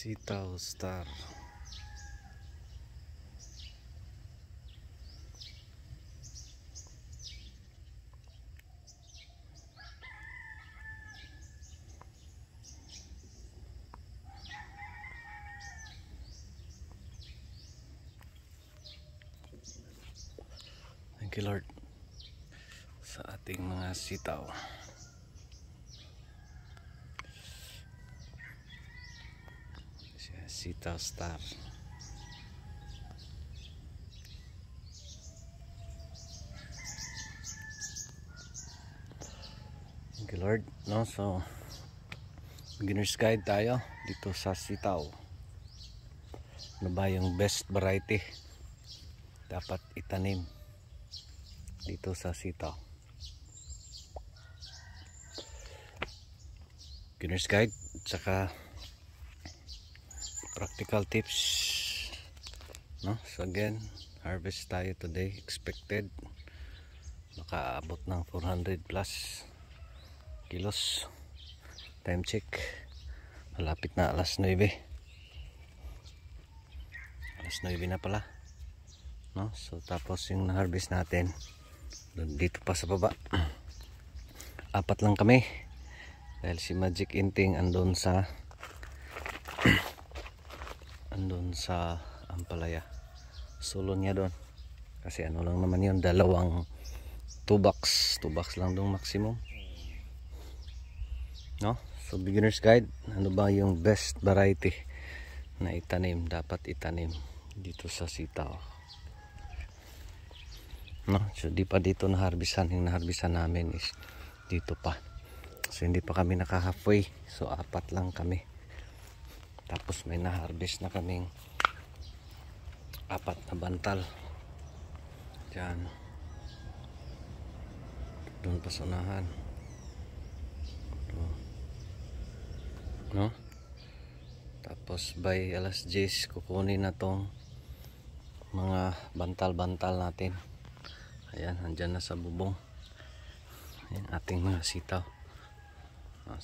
Sitaw Star. Thank you Lord sa ating mga sitaw. Sitaw Star. Thank you Lord. No, so beginner's guide tayo dito sa sitaw. Ano ba yung best variety dapat itanim dito sa sitaw? Beginner's guide tsaka practical tips, no? So again, harvest tayo today. Expected makaabot ng 400 plus kilos. Time check, malapit na alas 9 na pala, no? So tapos yung na-harvest natin dito pa sa baba, 4 lang kami dahil si Magic Inting andun sa Ampalaya. Solo niya doon kasi ano lang naman yun, dalawang 2 box lang doon maximum, no? So beginner's guide, ano ba yung best variety na itanim, dapat itanim dito sa sitaw, no? So di pa dito na-harvestan. Yung na-harvestan namin is dito pa, so hindi pa kami naka-halfway. So 4 lang kami, tapos may na-harvest na kaming 4 na bantal dyan doon pa sa unahan, no? Tapos by alas 10 kukunin na tong mga bantal natin. Ayan, andyan na sa bubong. Ayan, ating mga sitaw.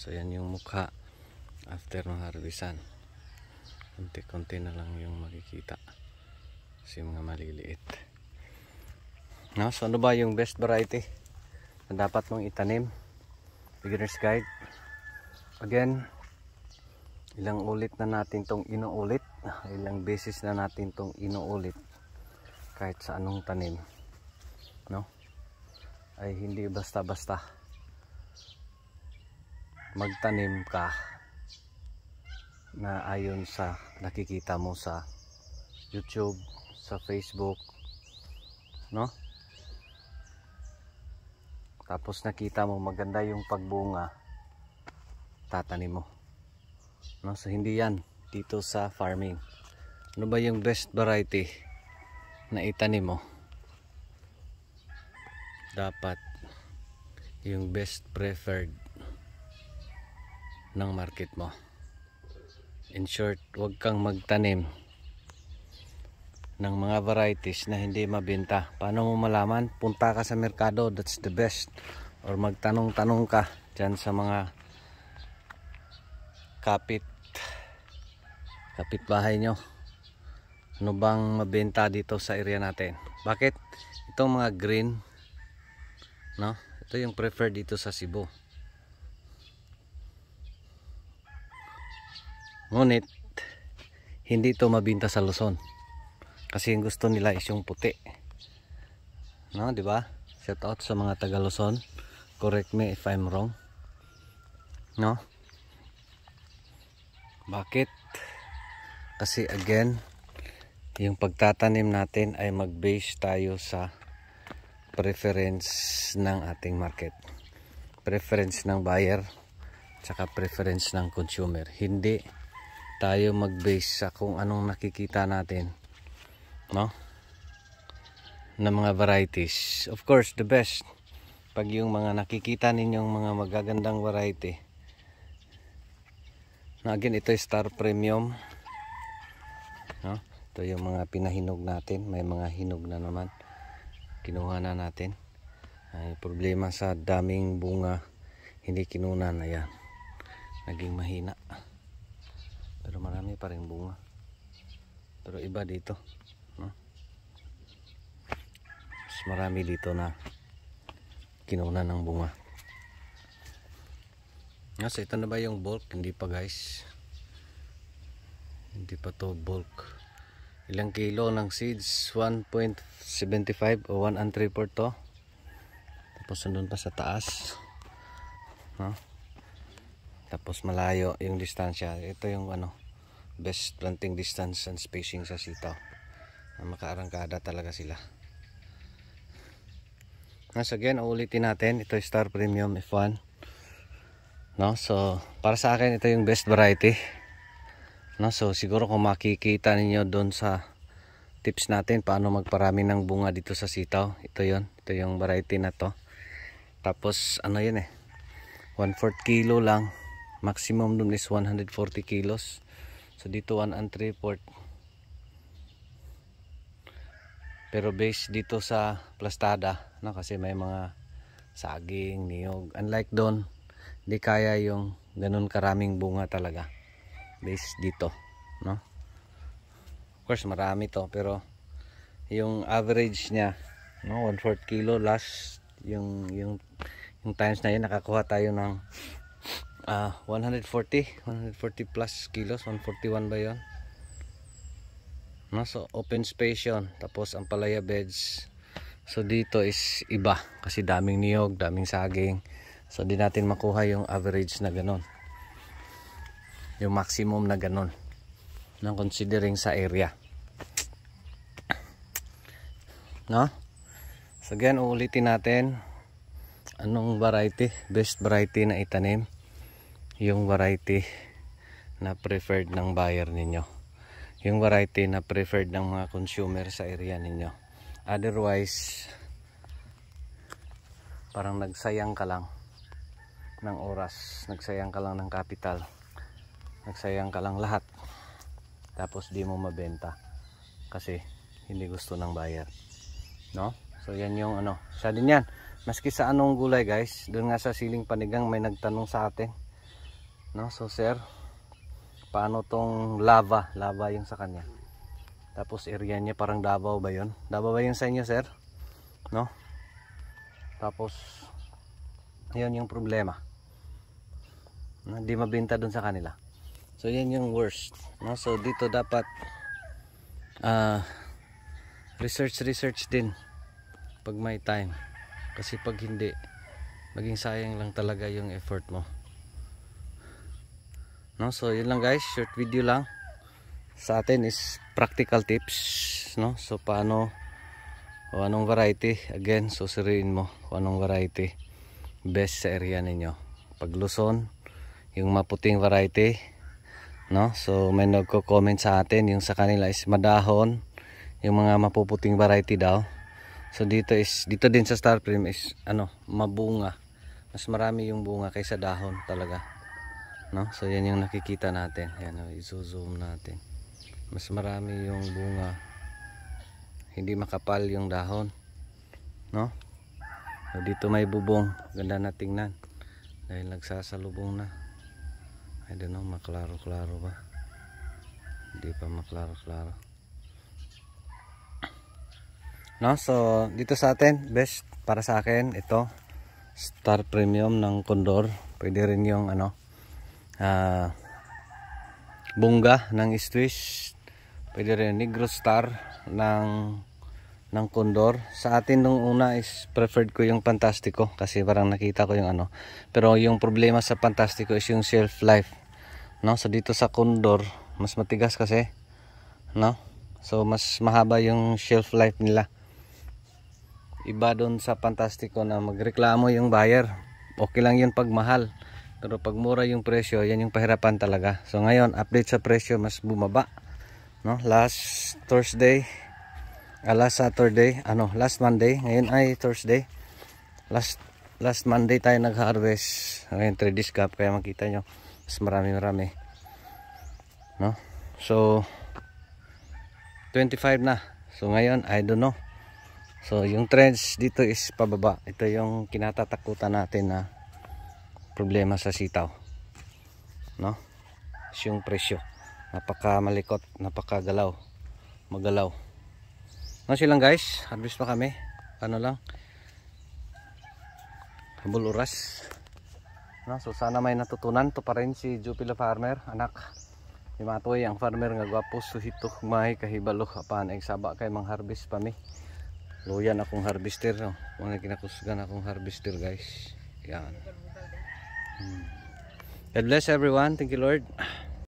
So yan yung mukha after ng harvestan. Konti-konti na lang yung makikita kasi mga maliliit, no? So ano ba yung best variety na dapat mong itanim? Beginner's guide. Again, ilang ulit na natin tong inuulit, ilang beses na natin tong inuulit, kahit sa anong tanim, no? Ay hindi basta-basta magtanim ka na ayon sa nakikita mo sa YouTube, sa Facebook, no? Tapos nakita mo maganda yung pagbunga, tatanim mo, no? So hindi yan dito sa farming. Ano ba yung best variety na itanim mo? Dapat yung best preferred ng market mo. In short, huwag kang magtanim ng mga varieties na hindi mabenta. Paano mo malaman? Punta ka sa merkado, that's the best. Or magtanong-tanong ka dyan sa mga kapitbahay nyo, ano bang mabenta dito sa area natin. Bakit? Itong mga green, no? Ito yung preferred dito sa Cebu. Ngunit hindi ito mabenta sa Luzon kasi yung gusto nila is yung puti, no? Di ba? Shout out sa mga taga Luzon, correct me if I'm wrong, no? Bakit? Kasi again, yung pagtatanim natin ay mag-base tayo sa preference ng ating market, preference ng buyer, tsaka preference ng consumer. Hindi tayo mag-base sa kung anong nakikita natin, no? Na mga varieties. Of course, the best pag yung mga nakikita ninyong mga magagandang variety. No, again, ito ay Star Premium, no? Ito yung mga pinahinog natin. May mga hinog na naman, kinuha na natin. Ay problema sa daming bunga, hindi kinunan. Ayan, naging mahina. Pero marami marami pa ring bunga. Pero iba dito, no? Mas marami dito na kinunan ng bunga. So ito na ba yung bulk? Hindi pa guys. Hindi pa to bulk. Ilang kilo ng seeds? 1.75 o 1 and 3/4 to. Tapos nandun pa sa taas, no? Tapos malayo yung distansya. Ito yung best planting distance and spacing sa sitaw. Makaarangkada talaga sila. So again, ulitin natin. Ito yung Star Premium F1, no? So para sa akin ito yung best variety, no? So siguro kung makikita ninyo doon sa tips natin paano magparami ng bunga dito sa sitaw, ito yung variety na to. Tapos yun 1/4 kilo lang, maximum dun is 140 kilos. So dito 1 and 3/4. Pero base dito sa plastada, no? Kasi may mga saging, niyog. Unlike doon, di kaya yung ganun karaming bunga talaga. Base dito, no? Of course marami to, pero yung average niya, no, 1/4 kilo last yung times na yun, nakakuha tayo ng 140 plus kilos, 141 ba yun, no? So open space yun. Tapos ang palaya beds, so dito is iba kasi daming niyog, daming saging. So di natin makuha yung average na ganon, yung maximum na ganon, no, considering sa area, no? So again, uulitin natin anong variety, best variety na itanim, yung variety na preferred ng buyer ninyo, yung variety na preferred ng mga consumer sa area ninyo. Otherwise parang nagsayang ka lang ng oras, nagsayang ka lang ng capital, nagsayang ka lang lahat, tapos di mo mabenta kasi hindi gusto ng buyer, no? So yan yung siya din yan. Maski sa anong gulay guys, doon nga sa Siling Panigang may nagtanong sa atin, no? So sir, paano tong lava yung sa kanya, tapos area niya parang Davao ba yun? Davao ba yun sa inyo sir, no? Tapos yun yung problema, hindi mabenta doon sa kanila. So yan yung worst, no? So dito dapat research din pag may time, kasi pag hindi, maging sayang lang talaga yung effort mo, no? So yun lang guys, short video lang sa atin, is practical tips, no? So paano o anong variety, again susuriin mo kung anong variety best sa area ninyo. Pag Luzon, yung maputing variety, no? So may nagko-comment sa atin yung sa kanila is madahon, yung mga mapuputing variety daw. So dito din sa Star Prim is mabunga, mas marami yung bunga kaysa dahon talaga, no? So yan yung nakikita natin, yan, i-zoom natin, mas marami yung bunga, hindi makapal yung dahon, no? So dito may bubong, ganda na tingnan dahil nagsasalubong na. I don't know, maklaro-klaro ba? Hindi pa maklaro-klaro, no? So dito sa atin, best para sa akin ito Star Premium ng Condor. Pwede rin yung Bunga ng Swiss, pwede rin Negro Star ng Condor. Sa atin nung una is preferred ko yung Fantastico kasi parang nakita ko yung pero yung problema sa Fantastico is yung shelf life, no? So dito sa Condor mas matigas kasi, no? So mas mahaba yung shelf life nila. Iba doon sa Fantastico na magreklamo yung buyer, okay lang yun pag mahal, pero pag mura yung presyo, yan yung pahirapan talaga. So ngayon update sa presyo, mas bumaba, no? Last Monday, ngayon ay Thursday, last Monday tayo nag-harvest, ngayon 3 days gap, kaya makita nyo mas marami, no? So 25 na. So ngayon I don't know. So yung trends dito is pababa. Ito yung kinatatakutan natin na problema sa sitaw, no? Yung presyo. Napaka malikot, napakagalaw, magalaw. Ano silang guys, harvest pa kami. Ano lang, habol oras. No, so sana may natutunan to pa rin si Jupila Farmer, anak. Di matoy ang farmer nga gwapo suhito may kahibalo apan ay saba kay mang harvest pa mi. Luyan akong harvester no. Kung kinakusgan akong harvester guys. Yan. God bless everyone. Thank you Lord.